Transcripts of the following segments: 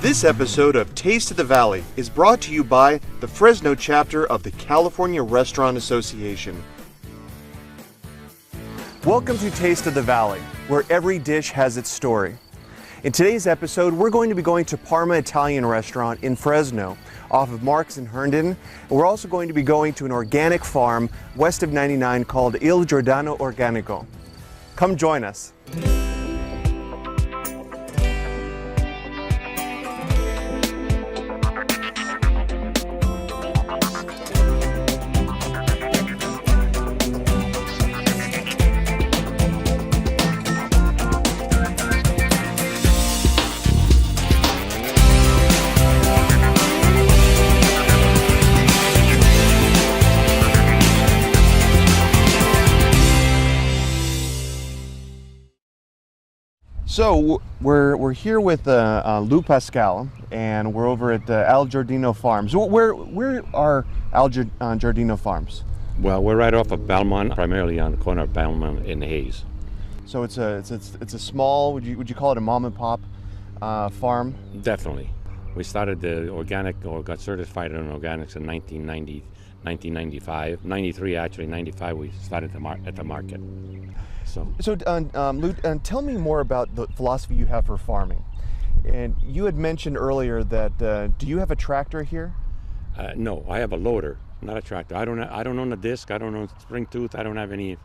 This episode of Taste of the Valley is brought to you by the Fresno chapter of the California Restaurant Association. Welcome to Taste of the Valley, where every dish has its story. In today's episode, we're going to be going to Parma Italian restaurant in Fresno, off of Marks and Herndon. And we're also going to be going to an organic farm west of 99 called Il Giordano Organico. Come join us. So we're here with Lou Pascal, and we're over at Al Giordino Farms. Where are Al Giordino Farms? Well, we're right off of Belmont, primarily on the corner of Belmont and Hayes. So it's a small. Would you call it a mom and pop farm? Definitely. We started the organic, or got certified in organics in 1995, 93 actually, 95 we started at the market. So Lou, tell me more about the philosophy you have for farming. And you had mentioned earlier that, do you have a tractor here? No, I have a loader, not a tractor. I don't own a disc, I don't own a spring tooth, I don't have any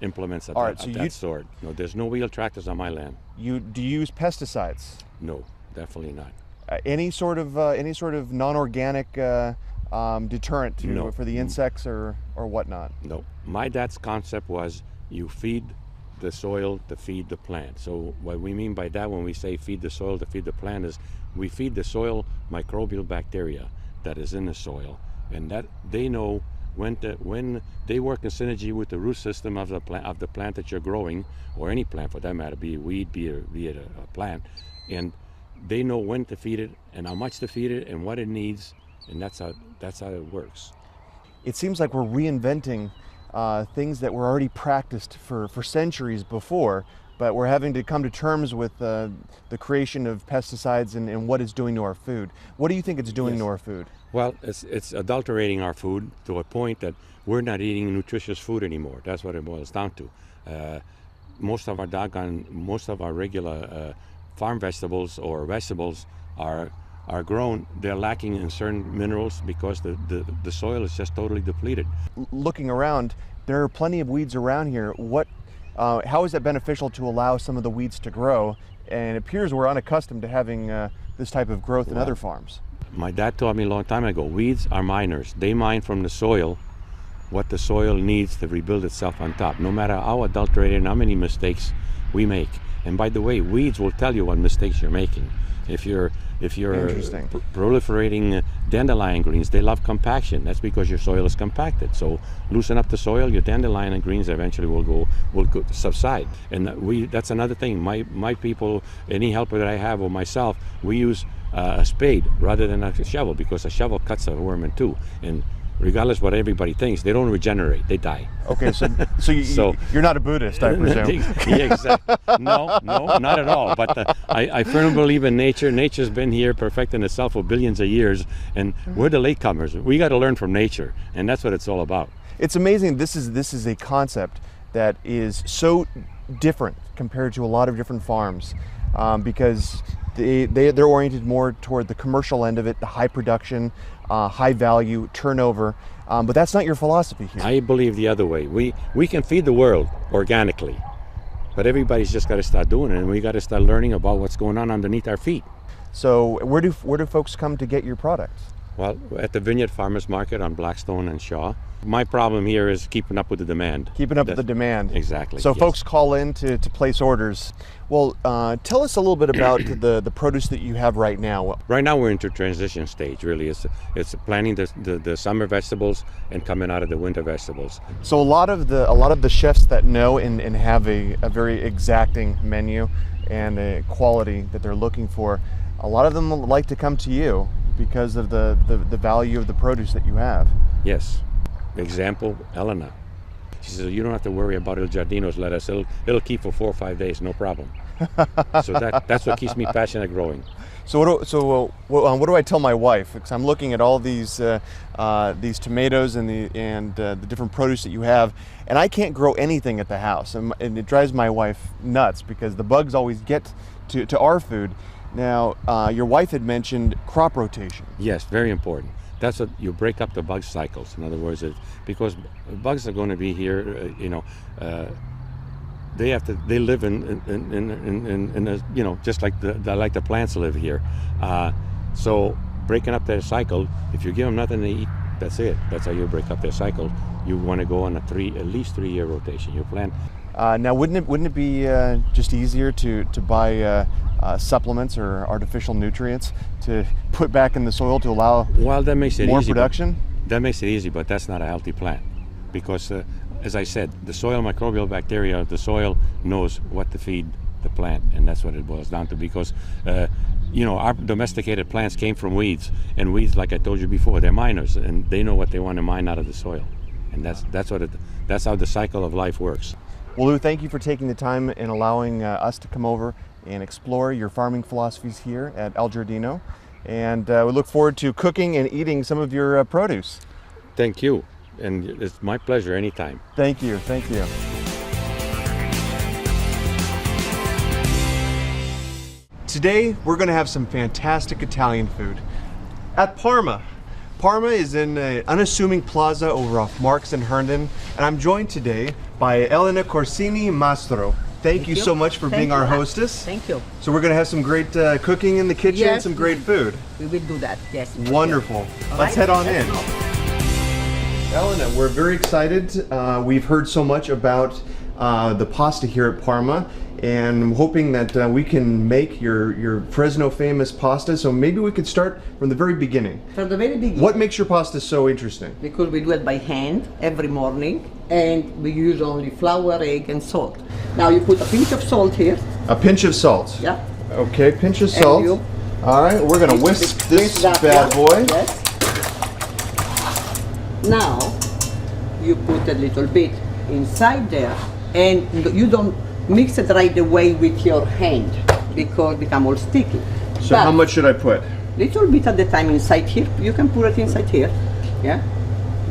implements of that sort. No, there's no wheel tractors on my land. Do you use pesticides? No, definitely not. Any sort of non-organic deterrent for the insects or whatnot? No. My dad's concept was you feed the soil to feed the plant. So what we mean by that when we say feed the soil to feed the plant is we feed the soil microbial bacteria that is in the soil, and that they know when they work in synergy with the root system of the plant that you're growing, or any plant for that matter, be it a weed, be it a plant, and they know when to feed it and how much to feed it and what it needs, and that's how it works. It seems like we're reinventing things that were already practiced for centuries before, but we're having to come to terms with the creation of pesticides and what it's doing to our food. What do you think it's doing to our food? Well, it's adulterating our food to a point that we're not eating nutritious food anymore. That's what it boils down to. Most of our regular farm vegetables or vegetables are grown, they're lacking in certain minerals because the soil is just totally depleted. Looking around, there are plenty of weeds around here. How is that beneficial to allow some of the weeds to grow? And it appears we're unaccustomed to having this type of growth in other farms. My dad taught me a long time ago, weeds are miners. They mine from the soil what the soil needs to rebuild itself on top, no matter how adulterated and how many mistakes we make. And by the way, weeds will tell you what mistakes you're making. If you're proliferating dandelion greens, they love compaction. That's because your soil is compacted. So loosen up the soil, your dandelion and greens eventually will subside. And that's another thing. My people, any helper that I have or myself, we use a spade rather than a shovel, because a shovel cuts a worm in two. And regardless what everybody thinks, they don't regenerate, they die. Okay, so you're not a Buddhist, I presume. Yeah, exactly. No, not at all. But I firmly believe in nature. Nature's been here perfecting itself for billions of years, and we're the latecomers. We got to learn from nature, and that's what it's all about. It's amazing. This is a concept that is so different compared to a lot of different farms, because they're oriented more toward the commercial end of it, the high production, high value, turnover, but that's not your philosophy here. I believe the other way. We can feed the world organically, but everybody's just got to start doing it, and we got to start learning about what's going on underneath our feet. So where do folks come to get your products? Well, at the Vineyard Farmers Market on Blackstone and Shaw. My problem here is keeping up with the demand. Keeping up with the demand. Exactly. So yes. Folks call in to place orders. Well, tell us a little bit about the produce that you have right now. Right now we're into transition stage, really. It's planting the summer vegetables and coming out of the winter vegetables. So a lot of the chefs that know and have a very exacting menu and a quality that they're looking for, a lot of them like to come to you because of the value of the produce that you have. Yes. Example, Elena. She says, you don't have to worry about Il Giardino's lettuce. It'll keep for 4 or 5 days, no problem. So that's what keeps me passionate growing. So what do I tell my wife? Because I'm looking at all these tomatoes and the different produce that you have, and I can't grow anything at the house, and it drives my wife nuts because the bugs always get to our food. Now, your wife had mentioned crop rotation. Yes, very important. That's what you break up the bug cycles. In other words, because bugs are going to be here, they live in a, just like the plants live here. So breaking up their cycle, if you give them nothing to eat, that's it. That's how you break up their cycle. You want to go on at least 3 year rotation. You plant. Now, wouldn't it be just easier to buy supplements or artificial nutrients to put back in the soil to allow that makes it more easy, production? That makes it easy, but that's not a healthy plant, because as I said, the soil microbial bacteria of the soil knows what to feed the plant, and that's what it boils down to. Because our domesticated plants came from weeds, and weeds, like I told you before, they're miners, and they know what they want to mine out of the soil, and that's how the cycle of life works. Well, Lou, thank you for taking the time and allowing us to come over and explore your farming philosophies here at El Giardino, and we look forward to cooking and eating some of your produce. Thank you, and it's my pleasure anytime. Thank you, thank you. Today, we're going to have some fantastic Italian food at Parma. Parma is in an unassuming plaza over off Marks and Herndon, and I'm joined today by Elena Corsini Mastro. Thank you so much for being our hostess. Thank you. So we're going to have some great cooking in the kitchen, Yes, some great food. We will do that, yes. Wonderful. All Let's right, head on let's in. go. Elena, we're very excited. We've heard so much about the pasta here at Parma, and I'm hoping that we can make your Fresno famous pasta. So maybe we could start from the very beginning. From the very beginning. What makes your pasta so interesting? Because we do it by hand every morning, and we use only flour, egg, and salt. Now you put a pinch of salt here. A pinch of salt. Yeah. Okay, pinch of salt. you- All right, we're gonna whisk this that bad one. boy. Yes. Now you put a little bit inside there, and you don't mix it right away with your hand because it become all sticky. So But how much should I put? little bit at the time inside here. You can put it inside here. Yeah.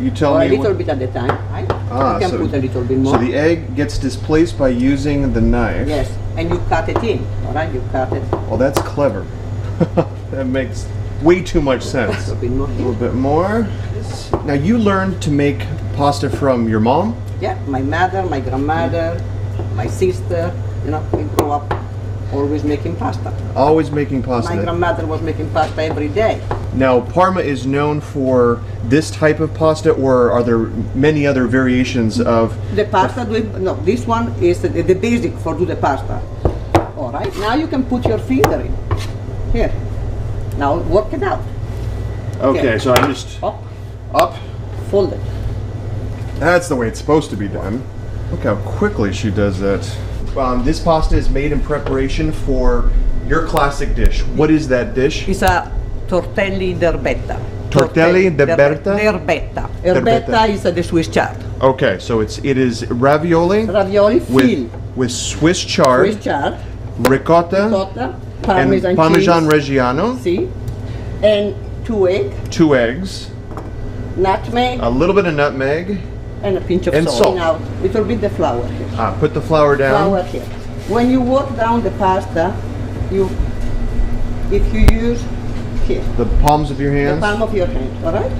You tell Or a me. little bit at the time, right? Ah, you can so- put a little bit more. So the egg gets displaced by using the knife. Yes, and you cut it in, all right? You cut it Well, that's clever. That makes way too much a sense. little bit more A here. little bit more. Now you learned to make pasta from your mom? Yeah, my mother, my grandmother, my sister, we grew up always making pasta. Always making My pasta. grandmother was making pasta every day. Now Parma is known for this type of pasta, or are there many other variations of? The pasta, no, this one is the basic for do the pasta. All right, now you can put your finger in. Here. Now work it out. Okay, so I'm just Up, up. fold it. That's the way it's supposed to be done. Look how quickly she does that. This pasta is made in preparation for your classic dish. What is that dish? It's a tortelli d'erbetta. Tortelli d'erbetta? D'erbetta. D'erbetta. Erbetta is the Swiss chard. Okay, so it is ravioli Ravioli filled with Swiss chard, Swiss chard, ricotta, ricotta, and Parmesan Reggiano, see, and 2 eggs, 2 eggs, nutmeg, a little bit of nutmeg. and a pinch of and salt. Now it will be the flour here. Put the flour down. Flour here. When you work down the pasta, if you use here, The palms of your the hands. palm of your hand, all right?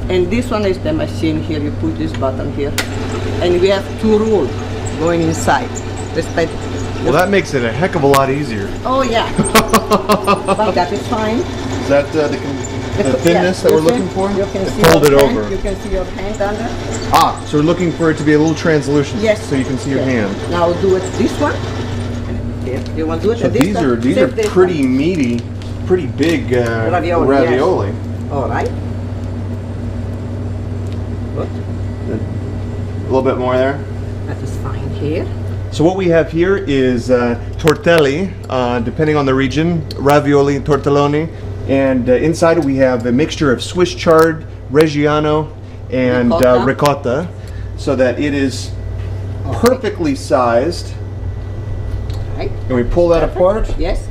And this one is the machine here. You put this button here, and we have 2 rolls going inside. Respect. Well, that makes it a heck of a lot easier. Oh yeah, but that is fine. Is that the thinness that you we're can- looking for? You can see Fold it your hand, over. You can see your hand under. So we're looking for it to be a little translucent. Yes. So you can see your Yes. hand. Now do it this one. Here, you want to do it So at this these one? are Save this pretty one. meaty, pretty big Ravioli, yes. ravioli. All right. Good. A little bit more there. That is fine here. So what we have here is tortelli, depending on the region, ravioli, tortelloni, and inside we have a mixture of Swiss chard, Reggiano, and Ricotta. ricotta. so that it is perfectly sized. Right? And we pull that apart. Yes.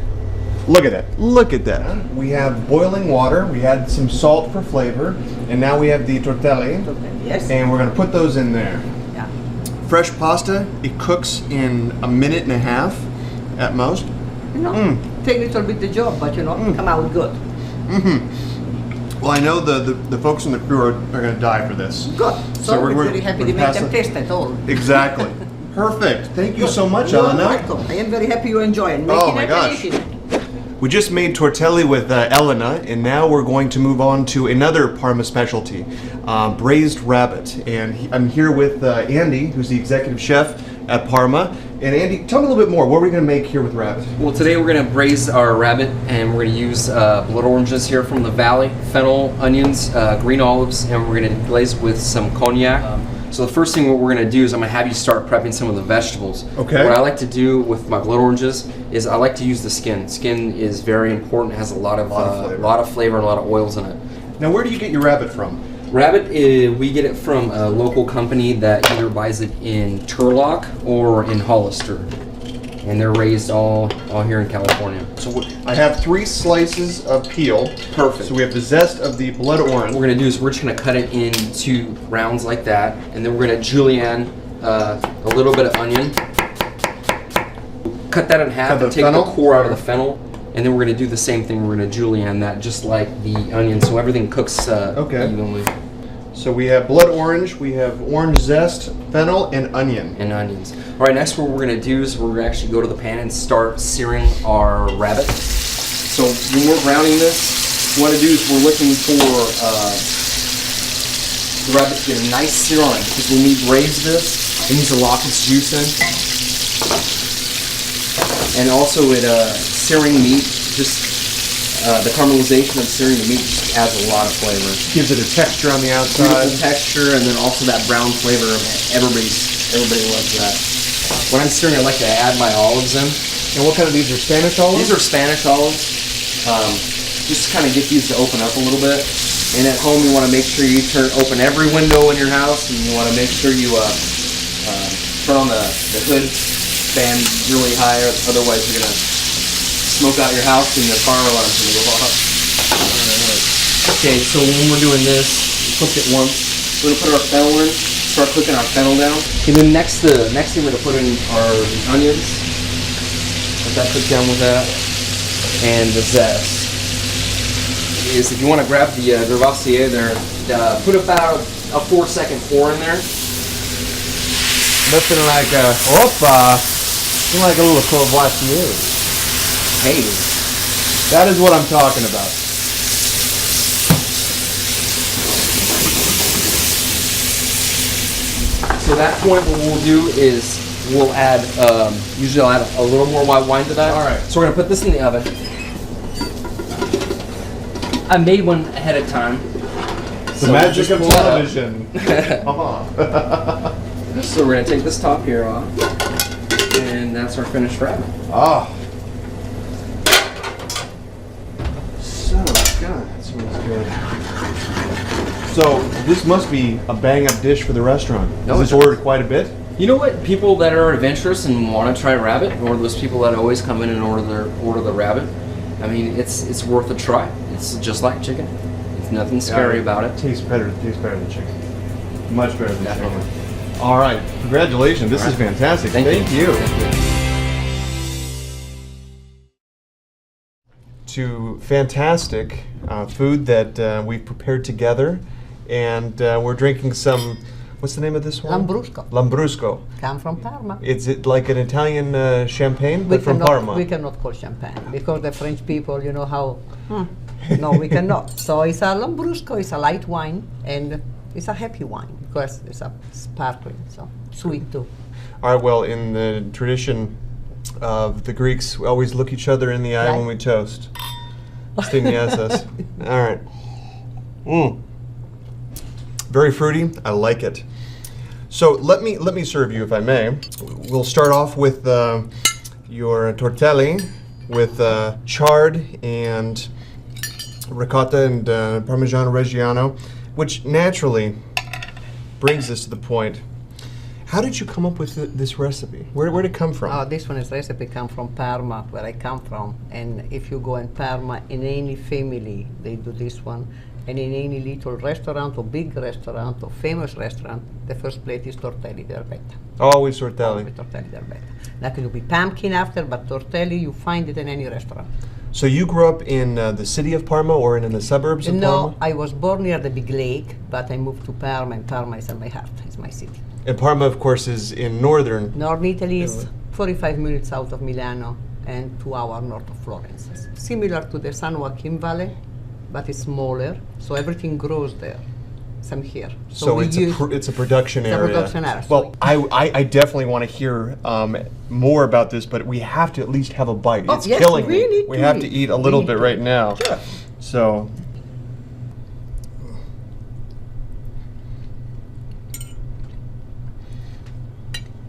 Look at that. Look at that. We have boiling water. We had some salt for flavor. And now we have the tortelli. Yes. And we're going to put those in there. Yeah. Fresh pasta, it cooks in a minute and a half at most. You know, take a little bit the job, but you know, come out good. Well, I know the folks in the crew are going to die for this. Good. So, we're very happy to make pass them it- taste at all. Exactly. Perfect. Thank you so much, You're Elena. welcome. I am very happy you enjoy it. Oh, Making my it gosh. easy. We just made tortelli with Elena, and now we're going to move on to another Parma specialty, braised rabbit. And I'm here with Andy, who's the executive chef at Parma. And Andy, tell me a little bit more. What are we going to make here with rabbit? Well, today we're going to braise our rabbit, and we're going to use blood oranges here from the valley, fennel, onions, green olives, and we're going to glaze with some cognac. So the first thing what we're going to do is I'm going to have you start prepping some of the vegetables. Okay. What I like to do with my blood oranges is I like to use the skin. Skin is very important. It has a lot of flavor and a lot of oils in it. Now, where do you get your rabbit from? Rabbit, we get it from a local company that either buys it in Turlock or in Hollister. And they're raised all here in California. So I have 3 slices of peel. Perfect. So we have the zest of the blood orange. What we're gonna do is we're just gonna cut it into rounds like that, and then we're gonna julienne a little bit of onion. Cut that in half Cut the and take fennel? the core out of the fennel, and then we're gonna do the same thing. We're gonna julienne that just like the onion, so everything cooks evenly. So we have blood orange, we have orange zest, fennel, and onion. And onions. All right, next what we're gonna do is we're gonna actually go to the pan and start searing our rabbit. So when we're browning this, what we want to do is we're looking for the rabbit to get a nice sear on it, because when we braise this, it needs to lock its juice in. And also searing meat, just the caramelization of searing the meat just adds a lot of flavor. Gives it a texture on the outside. Beautiful texture, and then also that brown flavor. Everybody loves that. When I'm searing, I like to add my olives in. And what kind of these are Spanish olives? These are Spanish olives. Just to kind of get these to open up a little bit. And at home, you want to make sure you open every window in your house, and you want to make sure you turn on the hood fan really high, otherwise you're gonna smoke out your house and the fire alarm's gonna go off. Okay, so when we're doing this, we cooked it once. We're gonna put our fennel in, start cooking our fennel down. And then next thing we're gonna put in are the onions. Let that cook down with that. And the zest. Is if you want to grab the Gravassier there, put about a 4-second pour in there. Nothing like like a little Courvoisier. Hey, That is what I'm talking about. so at that point what we'll do is we'll add, usually I'll add a little more white wine to that. All right. So we're gonna put this in the oven. I made one ahead of time. The magic of television. So we're gonna take this top here off, and that's our finished rabbit. Ah. So good. That smells good. So this must be a bang-up dish for the restaurant. No, Is this it does. ordered quite a bit? You know what? People that are adventurous and want to try rabbit, or those people that always come in and order the rabbit, I mean, it's worth a try. It's just like chicken. It's nothing scary about it. Tastes better than chicken. Much better than Definitely. chicken. All right. Congratulations. This is fantastic. Thank you. To fantastic food that we've prepared together, and we're drinking some. What's the name of this one? Lambrusco. Lambrusco. Come from Parma. Is it like an Italian champagne, but from Parma? We cannot call champagne because the French people, you know how. No, we cannot. So it's a Lambrusco. It's a light wine, and it's a happy wine because it's a sparkling, so sweet too. All right. Well, in the tradition of the Greeks, we always look each other in the eye Right. when we toast. Stymiasis. All right. Very fruity. I like it. So let me serve you, if I may. We'll start off with your tortelli with chard and ricotta and Parmigiano Reggiano, which naturally brings us to the point How did you come up with this recipe? Where did it come from? Oh, this one is recipe come from Parma, where I come from. And if you go in Parma, in any family, they do this one. And in any little restaurant or big restaurant or famous restaurant, the first plate is tortelli d'erbetta. Always tortelli. Always tortelli d'erbetta. That could be pumpkin after, but tortelli, you find it in any restaurant. So you grew up in the city of Parma or in the suburbs of Parma? No, I was born near the big lake, but I moved to Parma, and Parma is in my heart. It's my city. And Parma, of course, is in northern. North Italy is 45 minutes south of Milano and 2 hours north of Florence. It's similar to the San Joaquin Valley, but it's smaller, so everything grows there. Some here. So it's a production area. It's a production area. Well, I definitely want to hear more about this, but we have to at least have a bite. Oh, It's yes, killing we me. need We to have eat. to eat a We little need bit to right eat. now. Sure. So.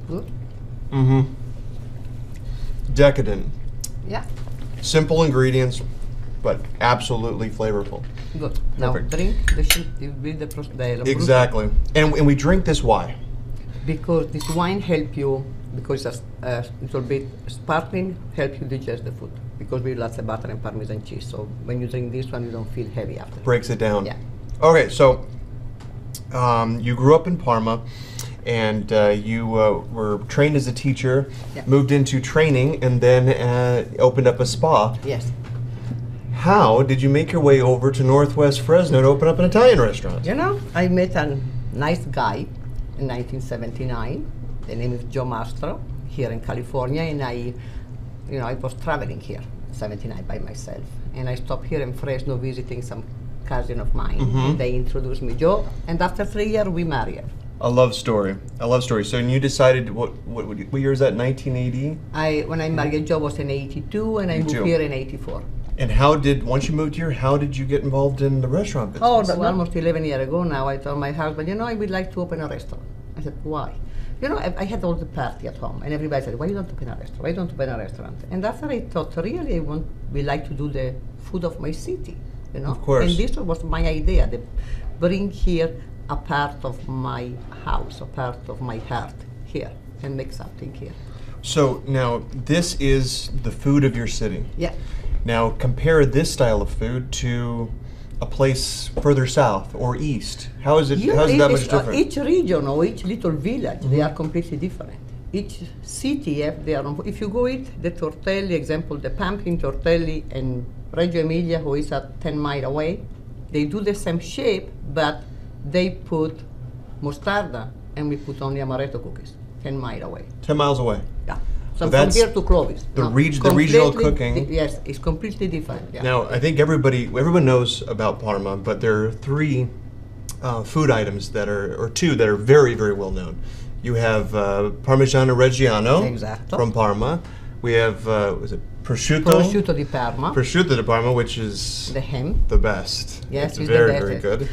Good. Mm-hmm. Decadent. Yeah, Simple ingredients, but absolutely flavorful. good. Now Perfect. drink the shit with the Lambrusco. Exactly. And we drink this why? Because this wine help you, because it's a little bit sparkling, help you digest the food. Because we lots of butter and Parmesan cheese, so when you drink this one, you don't feel heavy after. Breaks it down. Yeah. Okay, so you grew up in Parma, and you were trained as a teacher, Yeah. moved into training, and then opened up a spa. Yes. How did you make your way over to Northwest Fresno to open up an Italian restaurant? You know, I met a nice guy in 1979. The name is Joe Mastro, here in California, and I was traveling here, 79 by myself, and I stopped here in Fresno visiting some cousin of mine. And they introduced me Joe, and after 3 years we married. A love story. A love story. So you decided, what year is that, 1980? When I married Joe was in 82, and I 82. moved here in 84. And once you moved here, how did you get involved in the restaurant business? Oh, almost 11 years ago now, I told my husband, I would like to open a restaurant. I said, why? I had all the party at home, and everybody said, why you don't open a restaurant? Why you don't open a restaurant? And after I thought, really, we like to do the food of my city, Of course. And this was my idea, to bring here a part of my house, a part of my heart here, and make something here. So now, this is the food of your city. Yeah. Now compare this style of food to a place further south or east. How is it? How is it that much different? Each region or each little village, they are completely different. Each city, if you go eat the tortelli, example, the pumpkin tortelli in Reggio Emilia, who is at 10 miles away, they do the same shape, but they put mostarda, and we put only amaretto cookies, 10 miles away. 10 miles away. Yeah. So from that's here to Clovis. the regional cooking. Yes, it's completely different. Yeah. Now, I think everyone knows about Parma, but there are three food items two that are very, very well known. You have Parmigiano Reggiano Esatto. from Parma. We have, was it prosciutto? Prosciutto di Parma, Prosciutto di Parma, which is the ham. the best. Yes, it's the very, best. very good.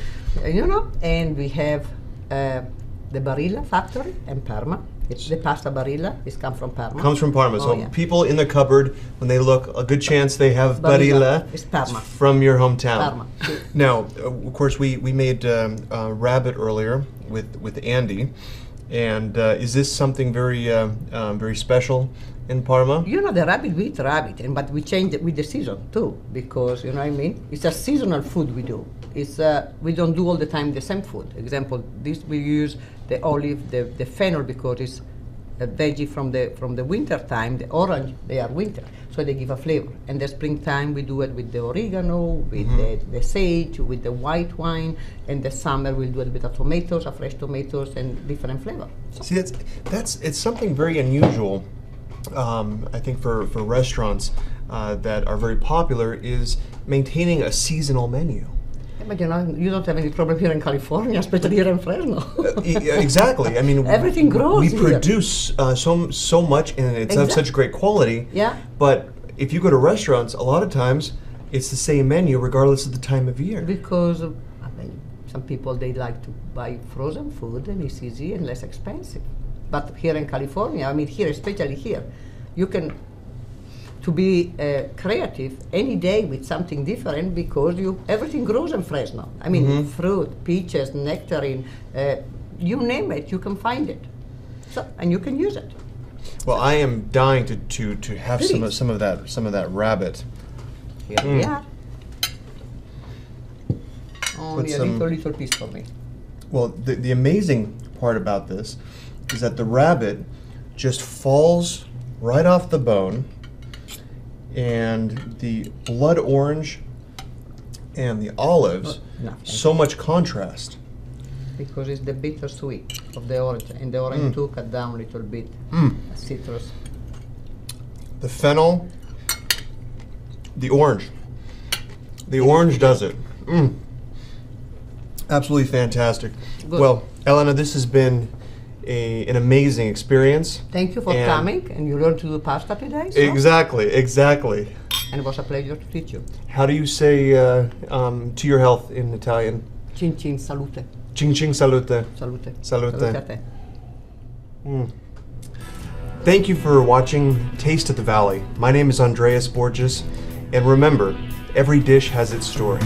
And we have the Barilla factory in Parma. It's the pasta Barilla. It's come from Parma. Comes from Parma. So yeah. people in the cupboard, when they look, a good chance they have Barilla. Barilla. It's Parma. From your hometown. Parma. Now, of course, we made rabbit earlier with Andy, and is this something very very special in Parma? The rabbit, we eat rabbit, but we change it with the season too, because you know what I mean. It's a seasonal food we do. It's we don't do all the time the same food. Example, this we use the olive, the fennel, because it's a veggie from the winter time. The orange, they are winter, so they give a flavor. And the springtime we do it with the oregano, with the sage, with the white wine. And the summer we'll do it with the tomatoes, fresh tomatoes, and different flavor. See, it's something very unusual. I think for restaurants that are very popular is maintaining a seasonal menu. But you don't have any problem here in California, especially here in Fresno. Exactly. I mean, Everything grows We here. produce so much, and it's of such great quality. Yeah. But if you go to restaurants, a lot of times it's the same menu regardless of the time of year. Because some people, they like to buy frozen food, and it's easy and less expensive. But here in California, here, especially here, you can to be creative any day with something different, because everything grows in Fresno. Fruit, peaches, nectarine, you name it, you can find it. So, and you can use it. Well, I am dying to have Please. some of that rabbit. Here we are. Only Put a some- little piece for me. Well, the amazing part about this is that the rabbit just falls right off the bone, and the blood orange and the olives, No, so much contrast. because it's the bittersweet of the orange, and the orange too cut down a little bit. Citrus. The fennel, the orange. The orange does it. Absolutely fantastic. Good. Well, Elena, this has been an amazing experience. Thank you for And- coming, and you learned to do pasta today. So? Exactly. And it was a pleasure to teach you. How do you say to your health in Italian? Cin cin salute. Cing cing salute. Salute. Salute. Salute a te. Thank you for watching Taste of the Valley. My name is Andreas Borges, and remember, every dish has its story.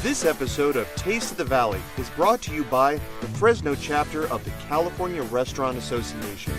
This episode of Taste of the Valley is brought to you by the Fresno chapter of the California Restaurant Association.